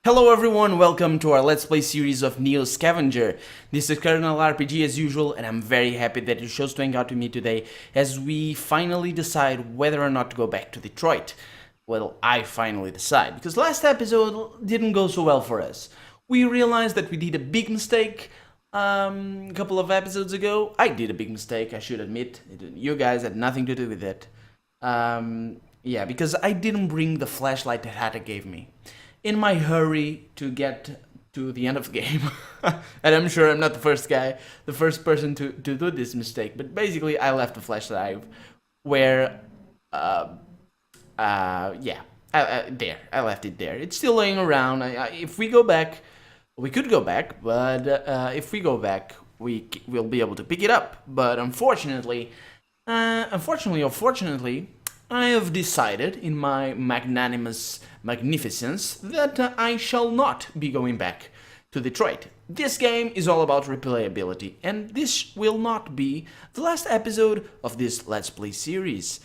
Hello everyone, welcome to our Let's Play series of NEO Scavenger. This is Kernel RPG as usual, and I'm very happy that you chose to hang out with me today as we finally decide whether or not to go back to Detroit. Well, I finally decide, because last episode didn't go so well for us. We realized that we did a big mistake a couple of episodes ago. I did a big mistake, I should admit. You guys had nothing to do with it. Yeah, because I didn't bring the flashlight that Hata gave me. In my hurry to get to the end of the game, and I'm sure I'm not the first person to do this mistake, but basically I left the flashlight where, yeah, I left it there. It's still laying around. If we go back, we could go back, but if we go back, we'll be able to pick it up. But unfortunately, or fortunately, I have decided, in my magnanimous magnificence, that I shall not be going back to Detroit. This game is all about replayability, and this will not be the last episode of this Let's Play series.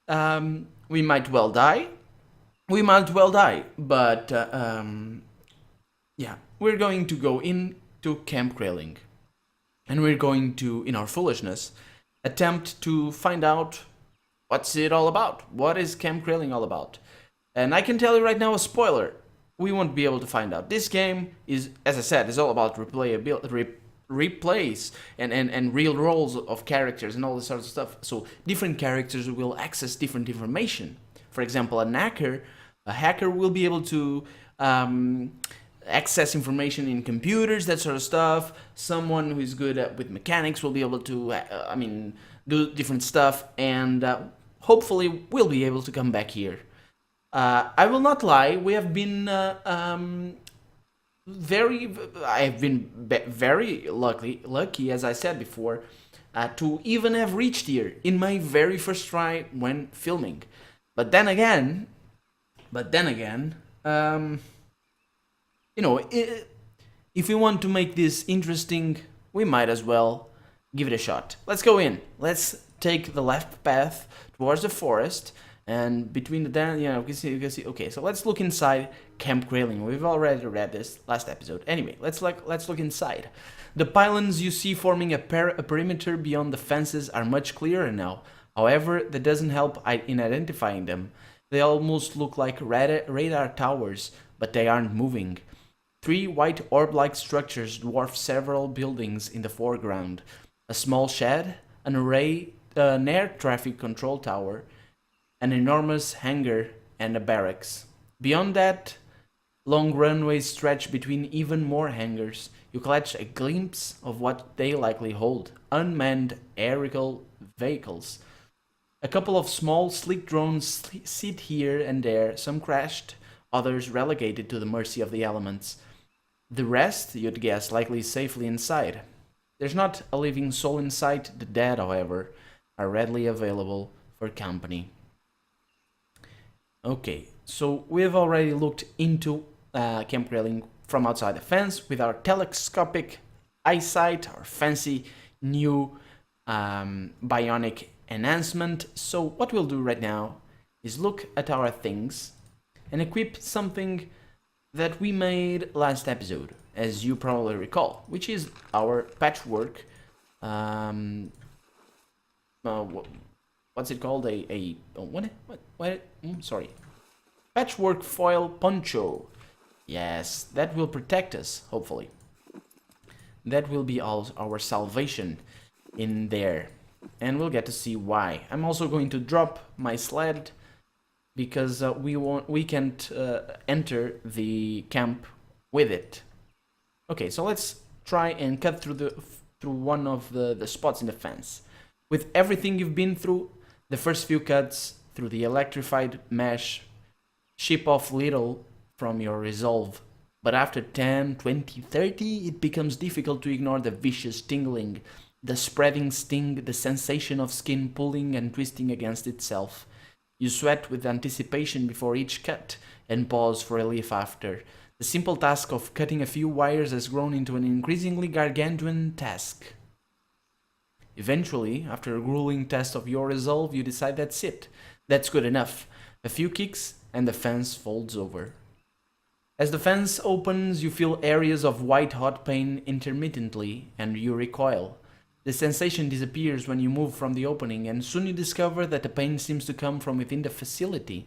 We might well die, but yeah, we're going to go into Camp Grayling, and we're going to, in our foolishness, attempt to find out what's it all about? What is Camp Grayling all about? And I can tell you right now a spoiler. We won't be able to find out. This game is, as I said, is all about replayability, replays and real roles of characters and all this sort of stuff. So different characters will access different information. For example, a hacker will be able to access information in computers, that sort of stuff. Someone who is good with mechanics will be able to, do different stuff, and hopefully we'll be able to come back here. I will not lie, we have been very lucky, as I said before, to even have reached here in my very first try when filming. But then again, if we want to make this interesting, we might as well give it a shot. Let's go in. Let's take the left path towards the forest, and between the you can see. Okay, so let's look inside Camp Grayling. We've already read this last episode. Anyway, let's look inside. The pylons you see forming a perimeter beyond the fences are much clearer now. However, that doesn't help in identifying them. They almost look like radar towers, but they aren't moving. 3 white orb-like structures dwarf several buildings in the foreground. A small shed, an air traffic control tower, an enormous hangar, and a barracks. Beyond that, long runways stretch between even more hangars. You catch a glimpse of what they likely hold: unmanned aerial vehicles. A couple of small, sleek drones sit here and there, some crashed, others relegated to the mercy of the elements. The rest, you'd guess, likely safely inside. There's not a living soul in sight. The dead, however, are readily available for company. Okay, so we've already looked into Camp Grayling from outside the fence with our telescopic eyesight, our fancy new bionic enhancement. So what we'll do right now is look at our things and equip something that we made last episode, as you probably recall, which is our patchwork. What's it called? Sorry, patchwork foil poncho. Yes, that will protect us. Hopefully, that will be our salvation in there, and we'll get to see why. I'm also going to drop my sled, because we can't enter the camp with it. Okay, so let's try and cut through one of the spots in the fence. With everything you've been through, the first few cuts through the electrified mesh chip off little from your resolve. But after 10, 20, 30, it becomes difficult to ignore the vicious tingling, the spreading sting, the sensation of skin pulling and twisting against itself. You sweat with anticipation before each cut, and pause for relief after. The simple task of cutting a few wires has grown into an increasingly gargantuan task. Eventually, after a grueling test of your resolve, you decide that's it. That's good enough. A few kicks, and the fence folds over. As the fence opens, you feel areas of white-hot pain intermittently, and you recoil. The sensation disappears when you move from the opening, and soon you discover that the pain seems to come from within the facility.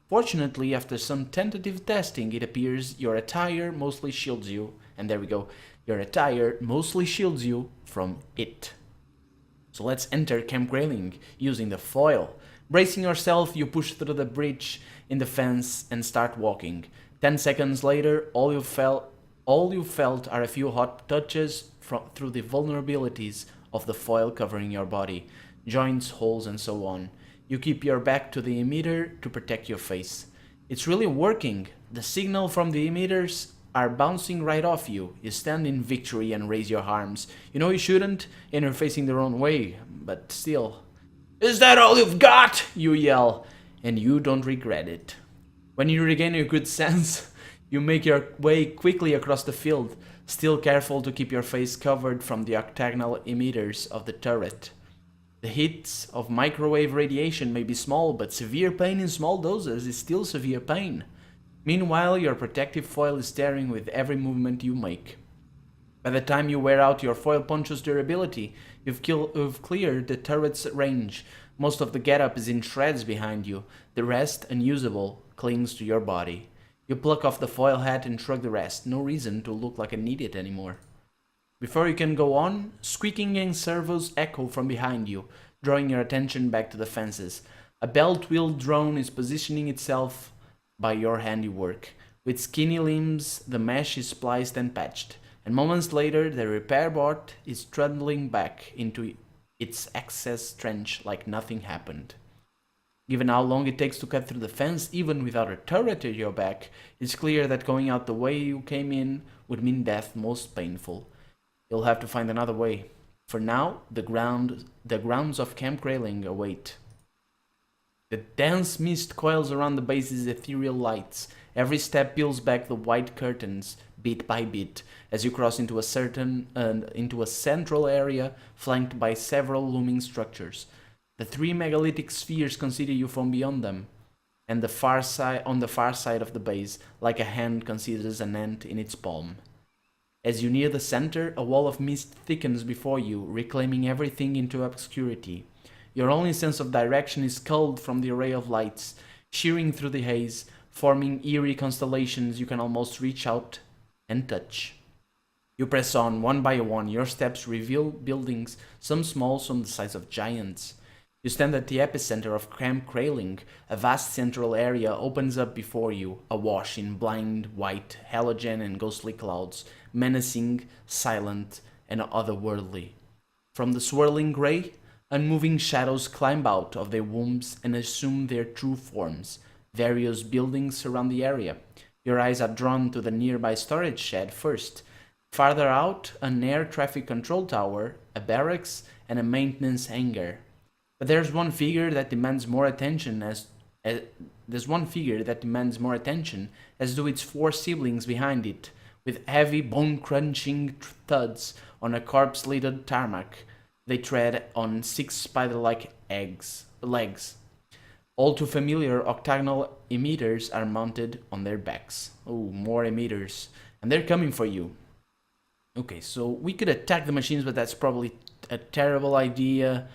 Fortunately, after some tentative testing, it appears your attire mostly shields you, and there we go, your attire mostly shields you from it. So let's enter Camp Grayling using the foil. Bracing yourself, you push through the breach in the fence and start walking. 10 seconds later, all you felt are a few hot touches through the vulnerabilities of the foil covering your body, joints, holes, and so on. You keep your back to the emitter to protect your face. It's really working. The signal from the emitters are bouncing right off you. You stand in victory and raise your arms. You know you shouldn't, and you're facing the wrong way, but still. "Is that all you've got?" you yell, and you don't regret it. When you regain your good sense, you make your way quickly across the field, still careful to keep your face covered from the octagonal emitters of the turret. The hits of microwave radiation may be small, but severe pain in small doses is still severe pain. Meanwhile, your protective foil is tearing with every movement you make. By the time you wear out your foil poncho's durability, you've cleared the turret's range. Most of the getup is in shreds behind you. The rest, unusable, clings to your body. You pluck off the foil hat and shrug the rest. No reason to look like an idiot anymore. Before you can go on, squeaking and servos echo from behind you, drawing your attention back to the fences. A belt-wheeled drone is positioning itself by your handiwork. With skinny limbs, the mesh is spliced and patched, and moments later the repair bot is trundling back into its access trench like nothing happened. Given how long it takes to cut through the fence, even without a turret at your back, it's clear that going out the way you came in would mean death most painful. You'll have to find another way. For now, the grounds of Camp Grayling await. The dense mist coils around the base's ethereal lights. Every step peels back the white curtains, bit by bit, as you cross into a central area flanked by several looming structures. The three megalithic spheres consider you from beyond them, and on the far side of the base, like a hand considers an ant in its palm. As you near the center, a wall of mist thickens before you, reclaiming everything into obscurity. Your only sense of direction is culled from the array of lights, shearing through the haze, forming eerie constellations you can almost reach out and touch. You press on, one by one. Your steps reveal buildings, some small, some the size of giants. You stand at the epicenter of Camp Grayling. A vast central area opens up before you, awash in blind white halogen and ghostly clouds, menacing, silent, and otherworldly. From the swirling gray, unmoving shadows climb out of their wombs and assume their true forms. Various buildings surround the area. Your eyes are drawn to the nearby storage shed first. Farther out, an air traffic control tower, a barracks, and a maintenance hangar. But there's one figure that demands more attention as do its four siblings behind it, with heavy bone-crunching thuds on a corpse-littered tarmac. They tread on six spider-like legs. All too familiar octagonal emitters are mounted on their backs. Oh, more emitters. And they're coming for you. Okay, so we could attack the machines, but that's probably a terrible idea.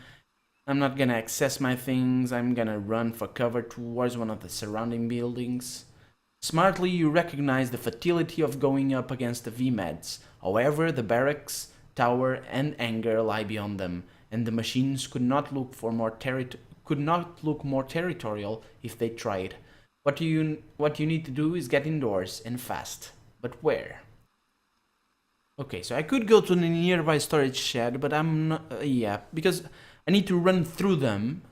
I'm not gonna access my things. I'm gonna run for cover towards one of the surrounding buildings. Smartly, you recognize the futility of going up against the VMADs. However, the barracks, tower, and hangar lie beyond them, and the machines could not look more territorial if they tried. What you need to do is get indoors, and fast. But where? Okay, so I could go to the nearby storage shed, but I'm not... because I need to run through them,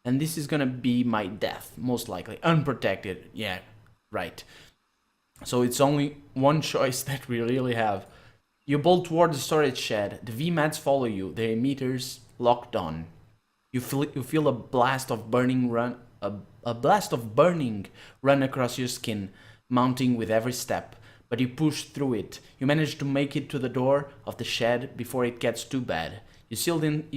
and this is gonna be my death, most likely. Unprotected, yeah, right. So it's only one choice that we really have. You bolt toward the storage shed. The VMADs follow you, their emitters locked on. You feel a blast of burning run across your skin, mounting with every step. But you push through it. You manage to make it to the door of the shed before it gets too bad. You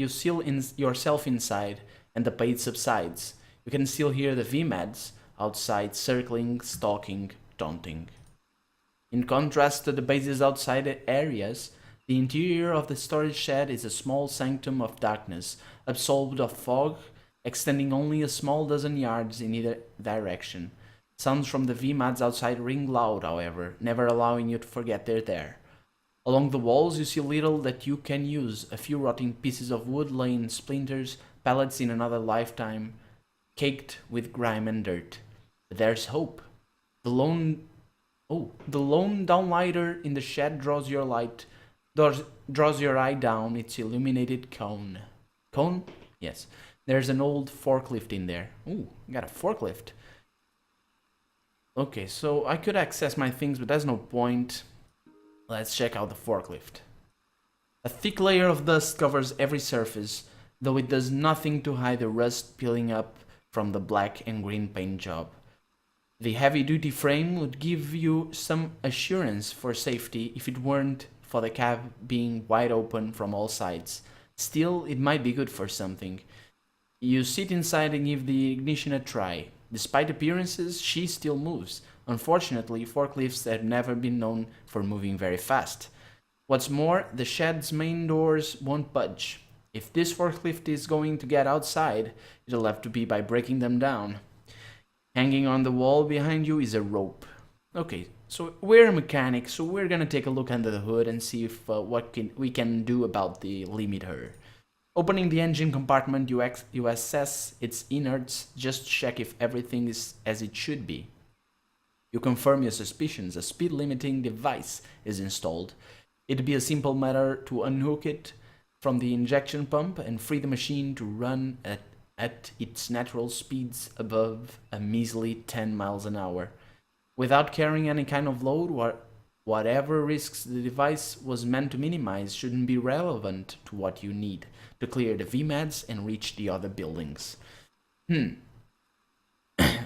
seal yourself inside, and the pain subsides. You can still hear the VMADs outside, circling, stalking, taunting. In contrast to the base's outside areas, the interior of the storage shed is a small sanctum of darkness, absolved of fog, extending only a small dozen yards in either direction. Sounds from the VMADs outside ring loud, however, never allowing you to forget they're there. Along the walls you see little that you can use, a few rotting pieces of wood laying in splinters, pallets in another lifetime, caked with grime and dirt. But there's hope. The lone downlighter in the shed draws your eye down its illuminated cone. Cone? Yes. There's an old forklift in there. Ooh, got a forklift. Okay, so I could access my things, but there's no point. Let's check out the forklift. A thick layer of dust covers every surface, though it does nothing to hide the rust peeling up from the black and green paint job. The heavy-duty frame would give you some assurance for safety if it weren't for the cab being wide open from all sides. Still, it might be good for something. You sit inside and give the ignition a try. Despite appearances, she still moves. Unfortunately, forklifts have never been known for moving very fast. What's more, the shed's main doors won't budge. If this forklift is going to get outside, it'll have to be by breaking them down. Hanging on the wall behind you is a rope. Okay, so we're a mechanic, so we're gonna take a look under the hood and see if we can do about the limiter. Opening the engine compartment, you assess its innards, just check if everything is as it should be. You confirm your suspicions. A speed limiting device is installed. It'd be a simple matter to unhook it from the injection pump and free the machine to run at its natural speeds above a measly 10 miles an hour. Without carrying any kind of load, whatever risks the device was meant to minimize shouldn't be relevant to what you need to clear the VMADs and reach the other buildings.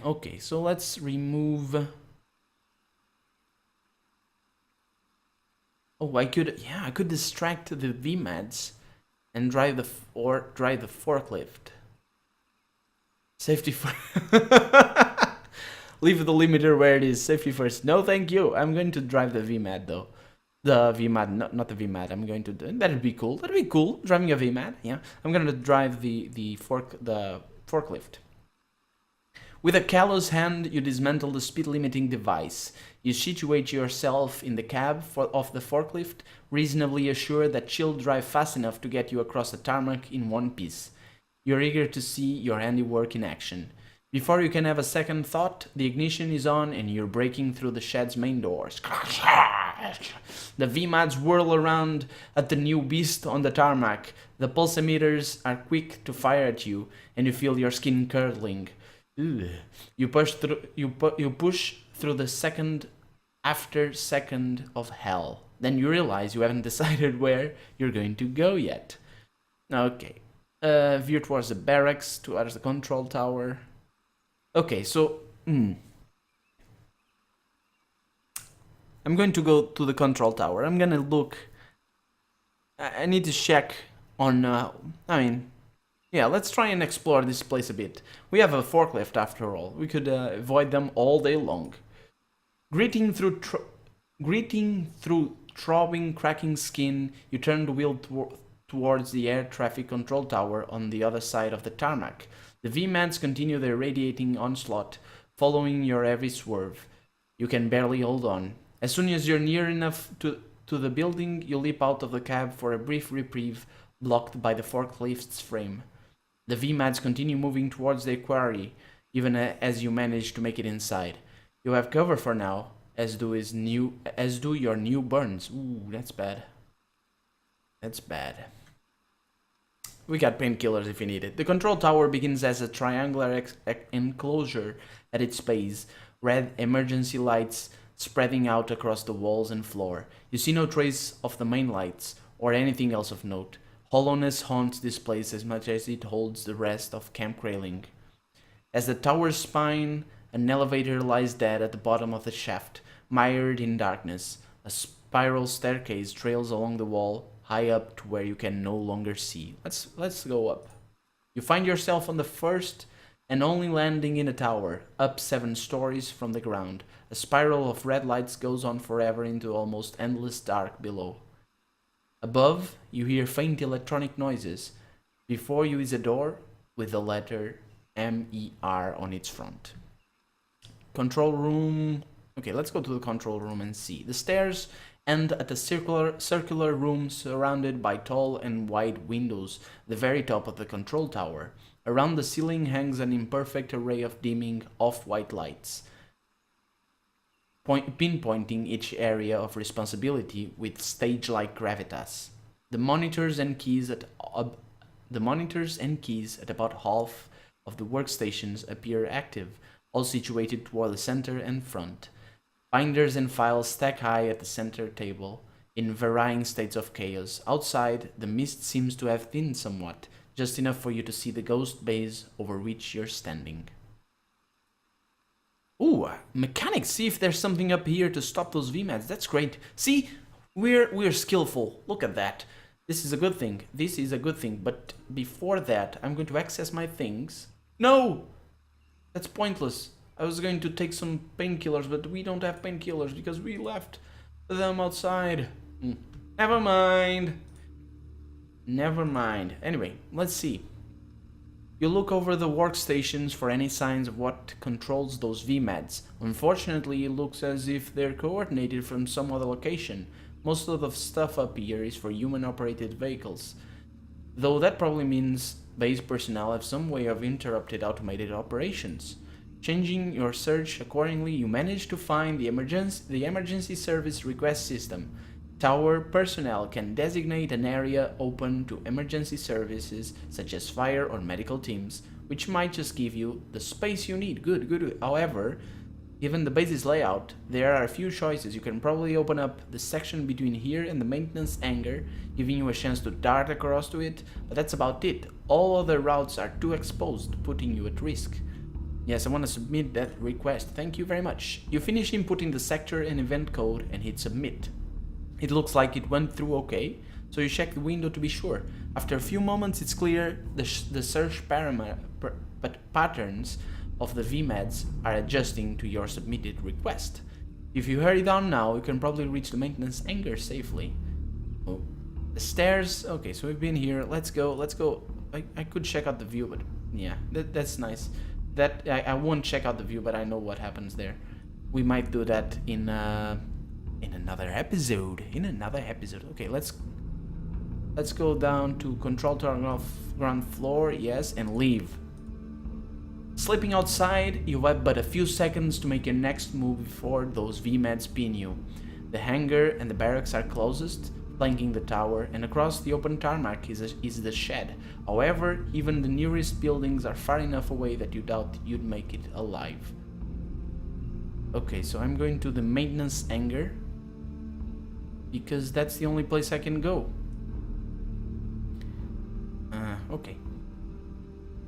Okay, so let's remove... Oh, I could distract the VMADs and drive the forklift. Safety first. Leave the limiter where it is. Safety first. No, thank you. I'm going to drive the VMAD though. The VMAD, not the VMAD. I'm going to. That'd be cool. That'd be cool. Driving a VMAD. Yeah. I'm going to drive the forklift. With a callous hand, you dismantle the speed limiting device. You situate yourself in the cab of the forklift, reasonably assured that she'll drive fast enough to get you across the tarmac in one piece. You're eager to see your handiwork in action. Before you can have a second thought, the ignition is on and you're breaking through the shed's main doors. The VMADs whirl around at the new beast on the tarmac. The pulsometers are quick to fire at you, and you feel your skin curdling. You push through the second after second of hell. Then you realize you haven't decided where you're going to go yet. Okay. Veer towards the barracks, towards the control tower. Okay, so... I'm going to go to the control tower. I'm gonna look... I need to check on... yeah, let's try and explore this place a bit. We have a forklift after all. We could avoid them all day long. Greeting through throbbing, cracking skin, you turn the wheel towards the air traffic control tower on the other side of the tarmac. The VMADs continue their radiating onslaught, following your every swerve. You can barely hold on. As soon as you're near enough to the building, you leap out of the cab for a brief reprieve, blocked by the forklift's frame. The VMADs continue moving towards their quarry, even as you manage to make it inside. You have cover for now, as do your new burns. Ooh, that's bad. That's bad. We got painkillers if you need it. The control tower begins as a triangular enclosure at its base, red emergency lights spreading out across the walls and floor. You see no trace of the main lights, or anything else of note. Hollowness haunts this place as much as it holds the rest of Camp Grayling. As the tower's spine, an elevator lies dead at the bottom of the shaft, mired in darkness. A spiral staircase trails along the wall, high up to where you can no longer see. Let's go up. You find yourself on the first and only landing in a tower, up 7 stories from the ground. A spiral of red lights goes on forever into almost endless dark below. Above, you hear faint electronic noises. Before you is a door with the letter MER on its front. Control room. Okay, let's go to the control room and see. The stairs end at a circular room surrounded by tall and wide windows, the very top of the control tower. Around the ceiling hangs an imperfect array of dimming off-white lights, pinpointing each area of responsibility with stage-like gravitas. The monitors and keys at about half of the workstations appear active, all situated toward the center and front. Binders and files stack high at the center table, in varying states of chaos. Outside, the mist seems to have thinned somewhat, just enough for you to see the ghost base over which you're standing. Ooh, mechanics, see if there's something up here to stop those VMATs. That's great. See, we're skillful. Look at that. This is a good thing. This is a good thing. But before that, I'm going to access my things. No! That's pointless. I was going to take some painkillers, but we don't have painkillers because we left them outside. Never mind. Never mind. Anyway, let's see. You look over the workstations for any signs of what controls those VMATs. Unfortunately, it looks as if they're coordinated from some other location. Most of the stuff up here is for human-operated vehicles, though that probably means base personnel have some way of interrupted automated operations. Changing your search accordingly, you manage to find the emergency service request system. Tower personnel can designate an area open to emergency services such as fire or medical teams, which might just give you the space you need. Good. However, given the base's layout, there are a few choices. You can probably open up the section between here and the maintenance hangar, giving you a chance to dart across to it, but that's about it. All other routes are too exposed, putting you at risk. Yes, I want to submit that request. Thank you very much. You finish inputting the sector and event code and hit submit. It looks like it went through okay, so you check the window to be sure. After a few moments, it's clear the search patterns of the VMATs are adjusting to your submitted request. If you hurry down now, you can probably reach the maintenance hangar safely. Oh, the stairs. Okay, so we've been here. Let's go. I could check out the view, but yeah, that's nice. That I won't check out the view, but I know what happens there. We might do that in another episode. Okay, let's go down to control tower ground floor, yes, and leave. Sleeping outside, you have but a few seconds to make your next move before those VMATs pin you. The hangar and the barracks are closest, flanking the tower, and across the open tarmac is the shed. However, even the nearest buildings are far enough away that you doubt you'd make it alive. Okay, so I'm going to the maintenance hangar, because that's the only place I can go. Okay.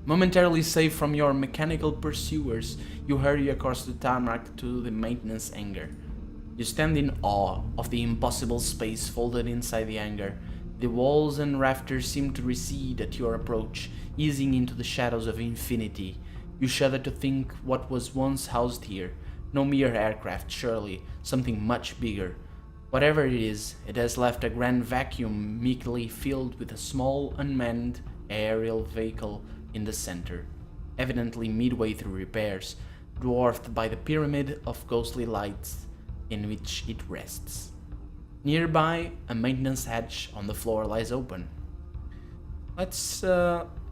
Momentarily safe from your mechanical pursuers, you hurry across the tarmac to the maintenance hangar. You stand in awe of the impossible space folded inside the hangar. The walls and rafters seem to recede at your approach, easing into the shadows of infinity. You shudder to think what was once housed here. No mere aircraft, surely, something much bigger. Whatever it is, it has left a grand vacuum meekly filled with a small, unmanned aerial vehicle in the center, evidently midway through repairs, dwarfed by the pyramid of ghostly lights in which it rests. Nearby, a maintenance hatch on the floor lies open. Let's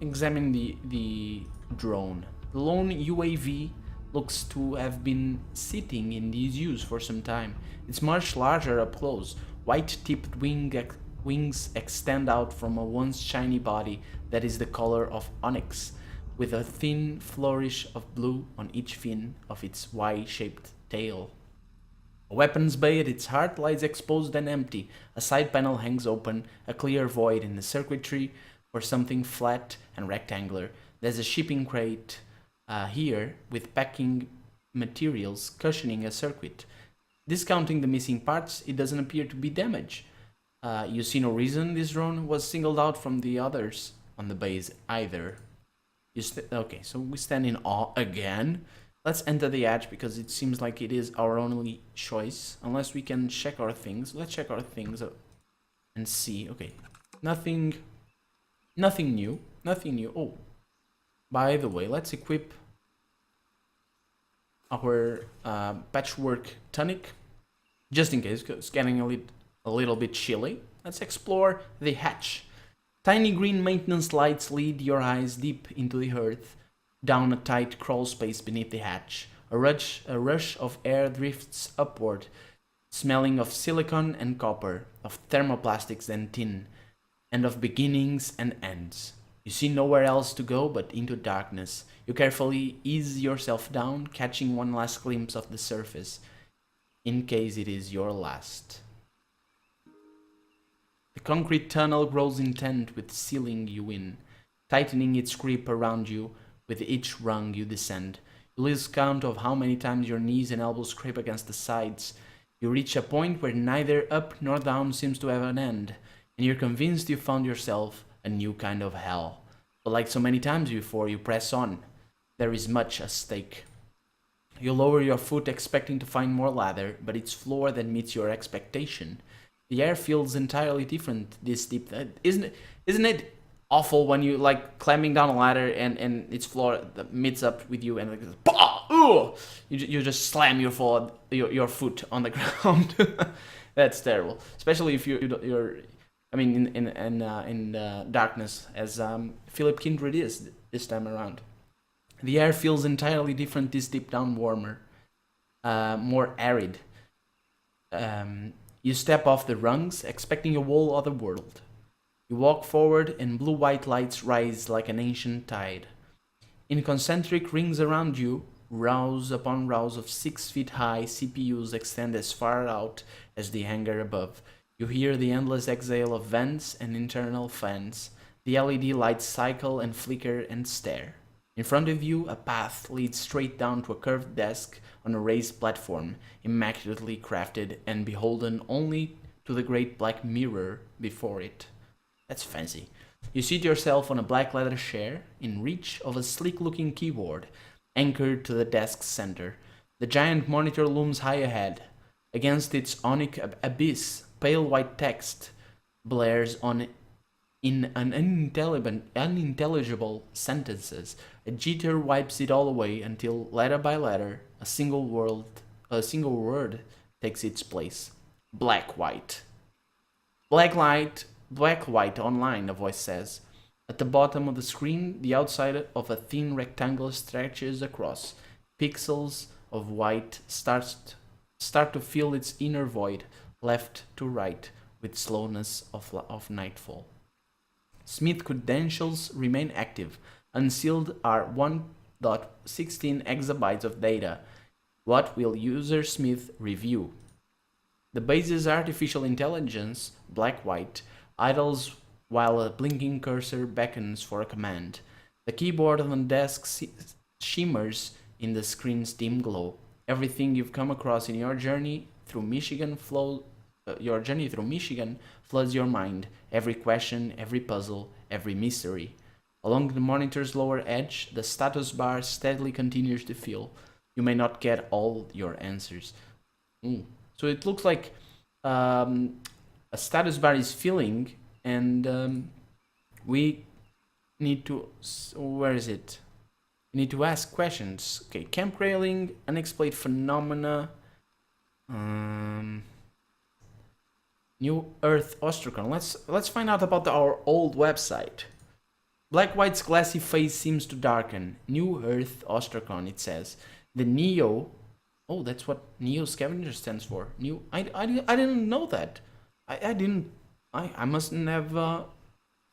examine the drone. The lone UAV looks to have been sitting in disuse for some time. It's much larger up close. White-tipped wings extend out from a once shiny body that is the color of onyx, with a thin flourish of blue on each fin of its Y-shaped tail. A weapons bay at its heart lies exposed and empty. A side panel hangs open, a clear void in the circuitry for something flat and rectangular. There's a shipping crate here with packing materials cushioning a circuit. Discounting the missing parts, it doesn't appear to be damaged. You see no reason this drone was singled out from the others on the base either. Okay, so we stand in awe again. Let's enter the hatch because it seems like it is our only choice. Unless we can check our things. Let's check our things and see. Okay, nothing new. Nothing new. Oh, by the way, let's equip our patchwork tunic. Just in case, it's getting a little bit chilly. Let's explore the hatch. Tiny green maintenance lights lead your eyes deep into the earth, down a tight crawl space beneath the hatch. A rush of air drifts upward, smelling of silicon and copper, of thermoplastics and tin, and of beginnings and ends. You see nowhere else to go but into darkness. You carefully ease yourself down, catching one last glimpse of the surface, in case it is your last. The concrete tunnel grows intent with sealing you in, tightening its grip around you with each rung you descend. You lose count of how many times your knees and elbows scrape against the sides. You reach a point where neither up nor down seems to have an end, and you're convinced you found yourself a new kind of hell. But like so many times before, you press on. There is much at stake. You lower your foot expecting to find more ladder, but it's floor that meets your expectation. The air feels entirely different this deep. Isn't it awful when you like climbing down a ladder and its floor meets up with you and like you just slam your foot on the ground. That's terrible, especially if you're I mean in darkness as Philip Kindred is this time around. The air feels entirely different this deep down, warmer, more arid. You step off the rungs, expecting a whole other world. You walk forward, and blue-white lights rise like an ancient tide. In concentric rings around you, rows upon rows of 6 feet high CPUs extend as far out as the hangar above. You hear the endless exhale of vents and internal fans. The LED lights cycle and flicker and stare. In front of you, a path leads straight down to a curved desk on a raised platform, immaculately crafted and beholden only to the great black mirror before it. That's fancy. You seat yourself on a black leather chair, in reach of a sleek-looking keyboard, anchored to the desk's center. The giant monitor looms high ahead. Against its onyx abyss, pale white text blares on in unintelligible sentences. A jitter wipes it all away until, letter by letter, a single word takes its place. Black white. Black white online, a voice says. At the bottom of the screen, the outside of a thin rectangle stretches across. Pixels of white start to fill its inner void, left to right, with slowness of nightfall. Smith credentials remain active. Unsealed are 1.16 exabytes of data. What will user Smith review? The base's artificial intelligence, black-white, idles while a blinking cursor beckons for a command. The keyboard on the desk shimmers in the screen's dim glow. Everything you've come across in your journey through Michigan floods your mind. Every question, every puzzle, every mystery. Along the monitor's lower edge, the status bar steadily continues to fill. You may not get all your answers. So it looks like a status bar is filling, and we need to... Where is it? We need to ask questions. Okay, Camp Grayling, unexplained phenomena... New Earth Ostracon. Let's find out about our old website. Black White's glassy face seems to darken. New Earth Ostracon, it says. The NEO... Oh, that's what NEO Scavenger stands for. New... I didn't know that. I mustn't have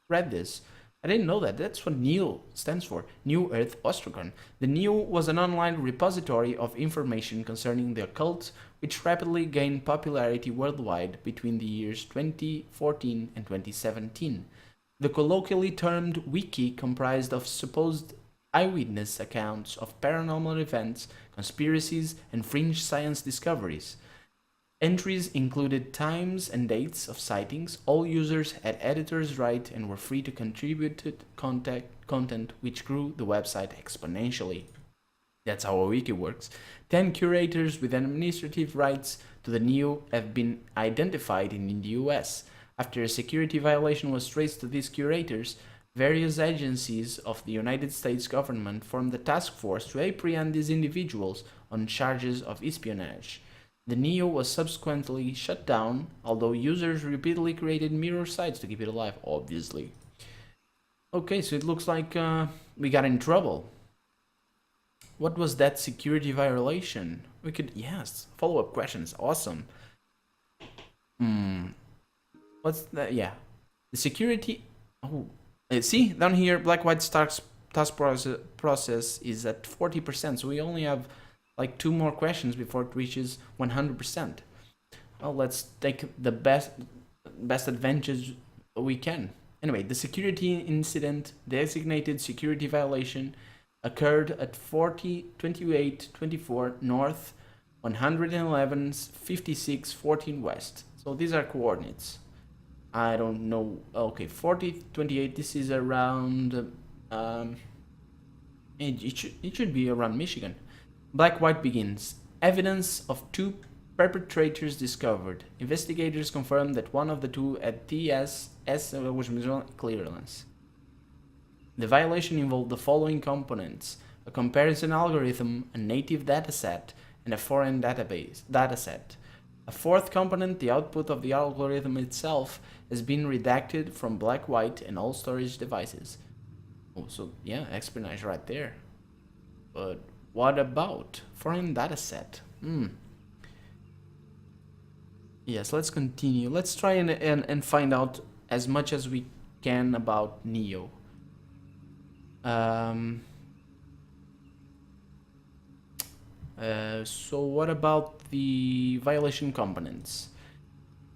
read this. I didn't know that. That's what NEO stands for. New Earth Ostracon. The NEO was an online repository of information concerning the occult, which rapidly gained popularity worldwide between the years 2014 and 2017. The colloquially termed wiki comprised of supposed eyewitness accounts of paranormal events, conspiracies, and fringe science discoveries. Entries included times and dates of sightings. All users had editor's right and were free to contribute to content which grew the website exponentially. That's how a wiki works. 10 curators with administrative rights to the NEO have been identified in the US. After a security violation was traced to these curators, various agencies of the United States government formed a task force to apprehend these individuals on charges of espionage. The NEO was subsequently shut down, although users repeatedly created mirror sites to keep it alive, obviously. Okay, so it looks like we got in trouble. What was that security violation? We could, yes, follow-up questions, awesome. What's that? Yeah, the security, oh, see, down here, Black-White's task process is at 40%, so we only have like 2 more questions before it reaches 100%. Well, let's take the best advantage we can. Anyway, the security incident, designated security violation, occurred at 402824 North, 111 56 14 West. So these are coordinates. I don't know. Okay, 4028. This is around. It should be around Michigan. Black-White begins. Evidence of 2 perpetrators discovered. Investigators confirmed that one of the 2 had TS clearance. The violation involved the following components: a comparison algorithm, a native dataset, and a foreign dataset. A fourth component, the output of the algorithm itself, has been redacted from Black-White and all storage devices. Oh, so yeah, espionage right there. But what about foreign dataset? Yes, let's continue. Let's try and find out as much as we can about NEO. So what about the violation components?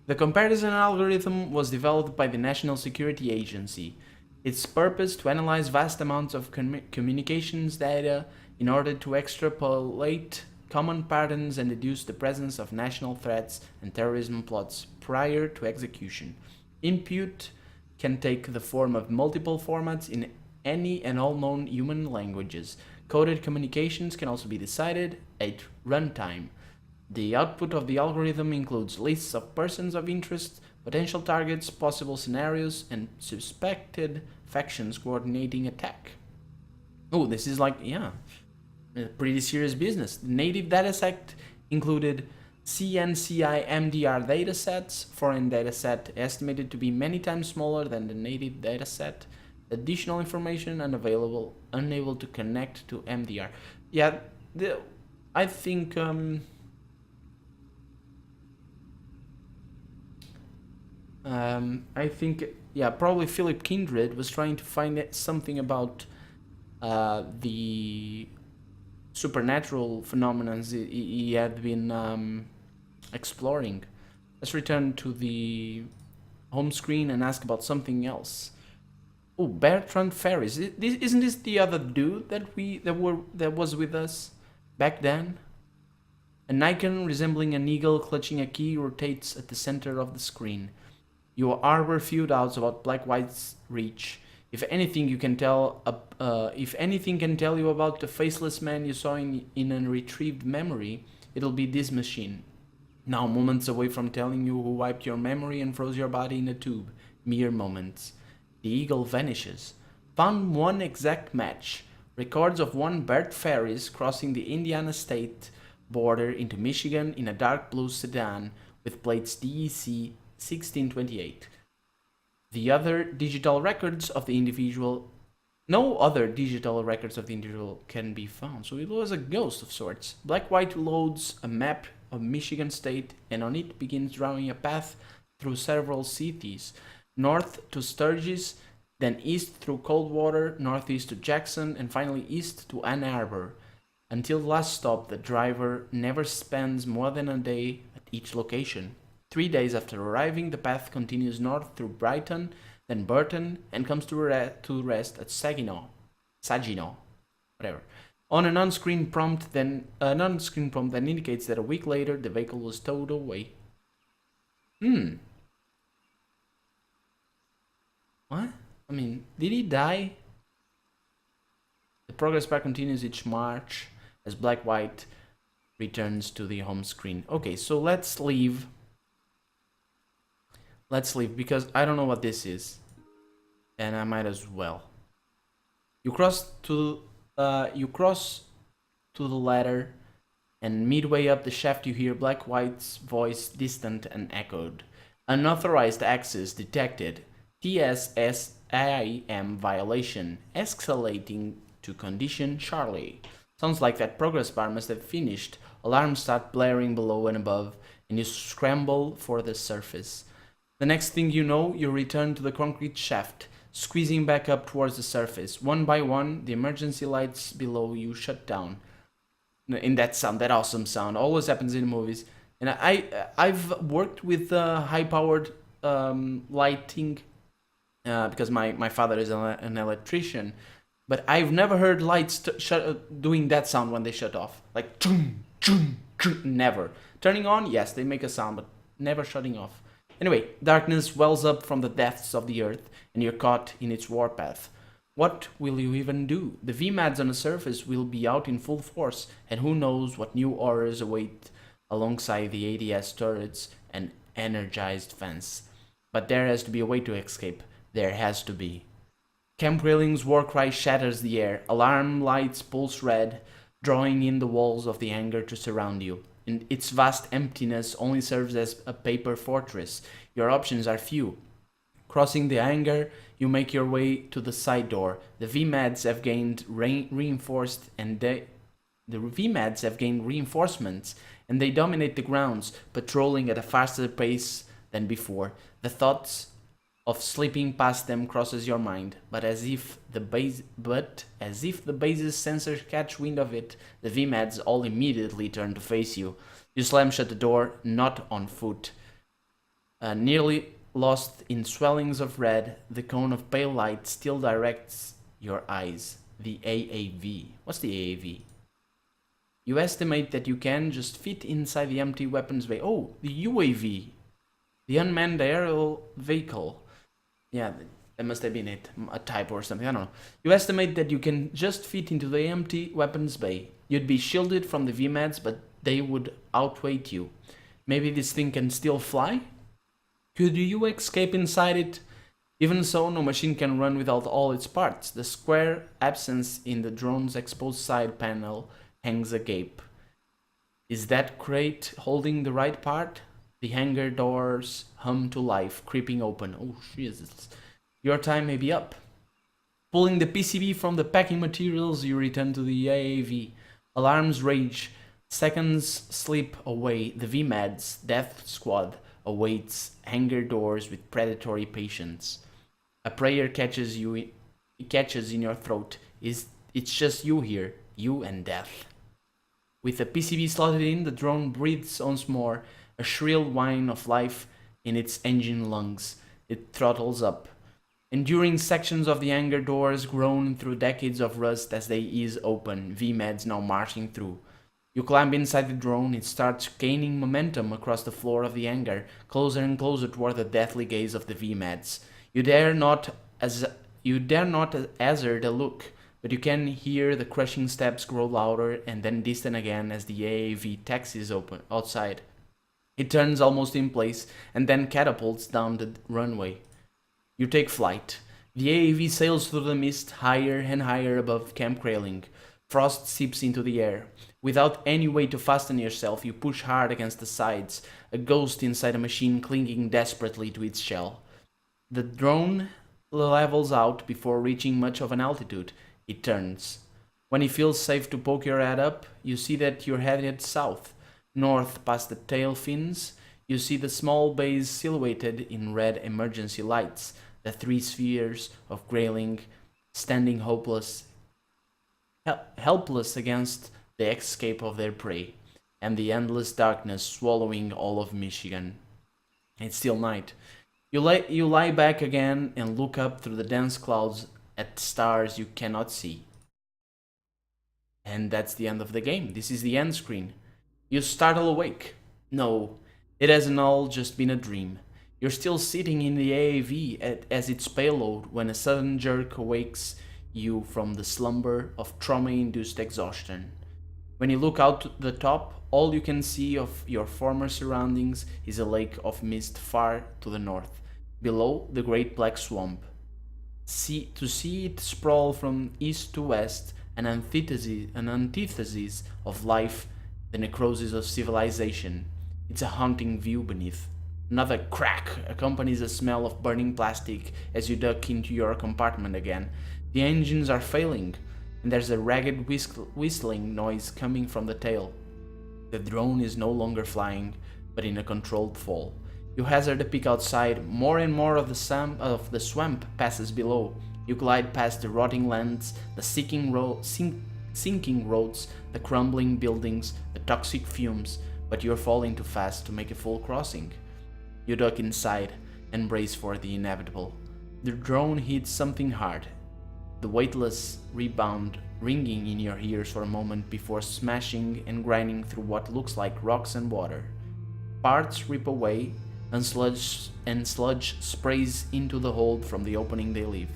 The comparison algorithm was developed by the National Security Agency. Its purpose to analyze vast amounts of communications data in order to extrapolate common patterns and deduce the presence of national threats and terrorism plots prior to execution. Input can take the form of multiple formats in any and all known human languages. Coded communications can also be decided at runtime. The output of the algorithm includes lists of persons of interest, potential targets, possible scenarios, and suspected factions coordinating attack. Oh, this is like, yeah, pretty serious business. The native dataset included CNCI MDR datasets, foreign dataset estimated to be many times smaller than the native dataset. Additional information unable to connect to MDR. Yeah, I think yeah, probably Philip Kindred was trying to find something about the supernatural phenomena he had been exploring. Let's return to the home screen and ask about something else. Oh, Bertrand Ferris. Isn't this the other dude that was with us back then? An icon resembling an eagle clutching a key rotates at the center of the screen. You harbor few doubts about Black-White's reach. If anything can tell you about the faceless man you saw in a retrieved memory, it'll be this machine. Now moments away from telling you who wiped your memory and froze your body in a tube. Mere moments. The eagle vanishes. Found one exact match. Records of one Bert Ferris crossing the Indiana state border into Michigan in a dark blue sedan with plates DEC 1628. No other digital records of the individual can be found, so it was a ghost of sorts. Black-White loads a map of Michigan state and on it begins drawing a path through several cities. North to Sturgis, then east through Coldwater, northeast to Jackson, and finally east to Ann Arbor. Until the last stop, the driver never spends more than a day at each location. 3 days after arriving, the path continues north through Brighton, then Burton, and comes to rest at Saginaw, whatever. On an on-screen prompt, then an on-screen prompt that indicates that a week later the vehicle was towed away. What? I mean, did he die? The progress bar continues each March as black-white returns to the home screen. Okay, so let's leave. Let's leave because I don't know what this is, and I might as well. You cross to the ladder, and midway up the shaft you hear Black-White's voice, distant and echoed. Unauthorized access detected. TSSIM violation. Escalating to condition Charlie. Sounds like that progress bar must have finished. Alarms start blaring below and above, and you scramble for the surface. The next thing you know, you return to the concrete shaft, squeezing back up towards the surface. One by one, the emergency lights below you shut down. In that sound, that awesome sound, always happens in movies. And I've worked with high-powered lighting because my father is an electrician, but I've never heard lights doing that sound when they shut off. Like, chum, chum, chum, never. Turning on, yes, they make a sound, but never shutting off. Anyway, darkness wells up from the depths of the earth, and you're caught in its warpath. What will you even do? The VMADs on the surface will be out in full force, and who knows what new horrors await alongside the ADS turrets and energized fence. But there has to be a way to escape. There has to be. Camp Grayling's war cry shatters the air. Alarm lights pulse red, drawing in the walls of the hangar to surround you. And its vast emptiness only serves as a paper fortress. Your options are few. Crossing the hangar, you make your way to the side door. The VMADs have gained reinforcements, and they dominate the grounds, patrolling at a faster pace than before. The thoughts of slipping past them crosses your mind, but as if the base's sensors catch wind of it, the VMADs all immediately turn to face you. You slam shut the door, not on foot. Nearly lost in swellings of red, the cone of pale light still directs your eyes. The AAV. What's the AAV? You estimate that you can just fit inside the empty weapons bay. Oh, the UAV. The unmanned aerial vehicle. Yeah, that must have been it. A typo or something, I don't know. You estimate that you can just fit into the empty weapons bay. You'd be shielded from the VMADs, but they would outweigh you. Maybe this thing can still fly? Could you escape inside it? Even so, no machine can run without all its parts. The square absence in the drone's exposed side panel hangs agape. Is that crate holding the right part? The hangar doors hum to life, creeping open. Oh, Jesus. Your time may be up. Pulling the PCB from the packing materials, you return to the AAV. Alarms rage. Seconds slip away. The VMAD's death squad awaits hangar doors with predatory patience. A prayer catches in your throat. It's just you here, you and death. With the PCB slotted in, the drone breathes once more, a shrill whine of life in its engine lungs. It throttles up. Enduring sections of the hangar doors groan through decades of rust as they ease open, VMADs now marching through. You climb inside the drone, it starts gaining momentum across the floor of the hangar, closer and closer toward the deathly gaze of the VMADs. You dare not hazard a look, but you can hear the crushing steps grow louder and then distant again as the AAV taxis open outside. It turns almost in place and then catapults down the runway. You take flight. The AAV sails through the mist higher and higher above Camp Grayling. Frost seeps into the air. Without any way to fasten yourself, you push hard against the sides, a ghost inside a machine clinging desperately to its shell. The drone levels out before reaching much of an altitude. It turns. When it feels safe to poke your head up, you see that you're headed south. North past the tail fins, you see the small base silhouetted in red emergency lights, the three spheres of Grayling standing helpless against the escape of their prey, and the endless darkness swallowing all of Michigan. It's still night. You lie back again and look up through the dense clouds at stars you cannot see. And that's the end of the game. This is the end screen. You startle awake. No, it hasn't all just been a dream. You're still sitting in the AAV as its payload when a sudden jerk awakes you from the slumber of trauma-induced exhaustion. When you look out the top, all you can see of your former surroundings is a lake of mist far to the north, below the great black swamp. To see it sprawl from east to west, an antithesis of life, the necrosis of civilization. It's a haunting view beneath. Another crack accompanies the smell of burning plastic as you duck into your compartment again. The engines are failing, and there's a ragged whistling noise coming from the tail. The drone is no longer flying, but in a controlled fall. You hazard a peek outside. More and more of the swamp passes below. You glide past the rotting lands, the sinking roads, the crumbling buildings, the toxic fumes, but you're falling too fast to make a full crossing. You duck inside and brace for the inevitable. The drone hits something hard. The weightless rebound ringing in your ears for a moment before smashing and grinding through what looks like rocks and water. Parts rip away, and sludge sprays into the hold from the opening they leave.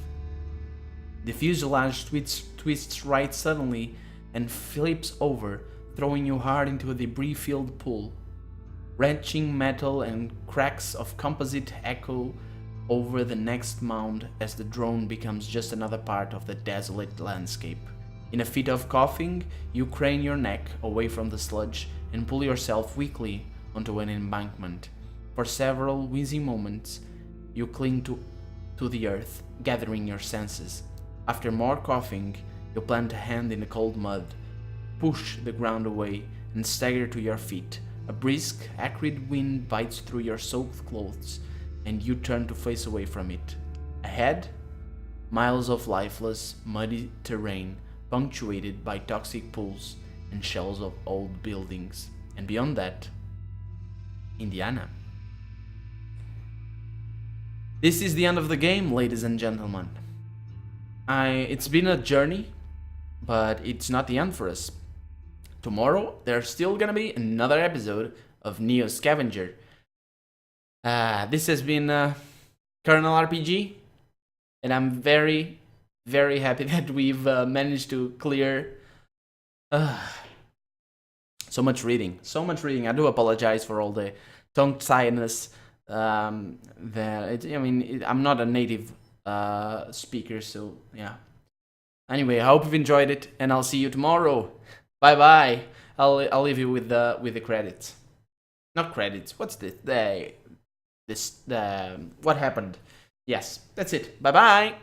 The fuselage twists right suddenly and flips over, throwing you hard into a debris-filled pool. Wrenching metal and cracks of composite echo over the next mound as the drone becomes just another part of the desolate landscape. In a fit of coughing, you crane your neck away from the sludge and pull yourself weakly onto an embankment. For several wheezy moments, you cling to the earth, gathering your senses. After more coughing, you plant a hand in the cold mud, push the ground away, and stagger to your feet. A brisk, acrid wind bites through your soaked clothes, and you turn to face away from it. Ahead, miles of lifeless, muddy terrain, punctuated by toxic pools and shells of old buildings. And beyond that, Indiana. This is the end of the game, ladies and gentlemen. It's been a journey, but it's not the end for us. Tomorrow, there's still gonna be another episode of NEO Scavenger. This has been Colonel RPG, and I'm very, very happy that we've managed to clear so much reading. I do apologize for all the tongue-tiedness. I'm not a native speaker, so yeah. Anyway, I hope you've enjoyed it, and I'll see you tomorrow. Bye bye. I'll leave you with the credits. Not credits. What's this? What happened? Yes, that's it. Bye bye.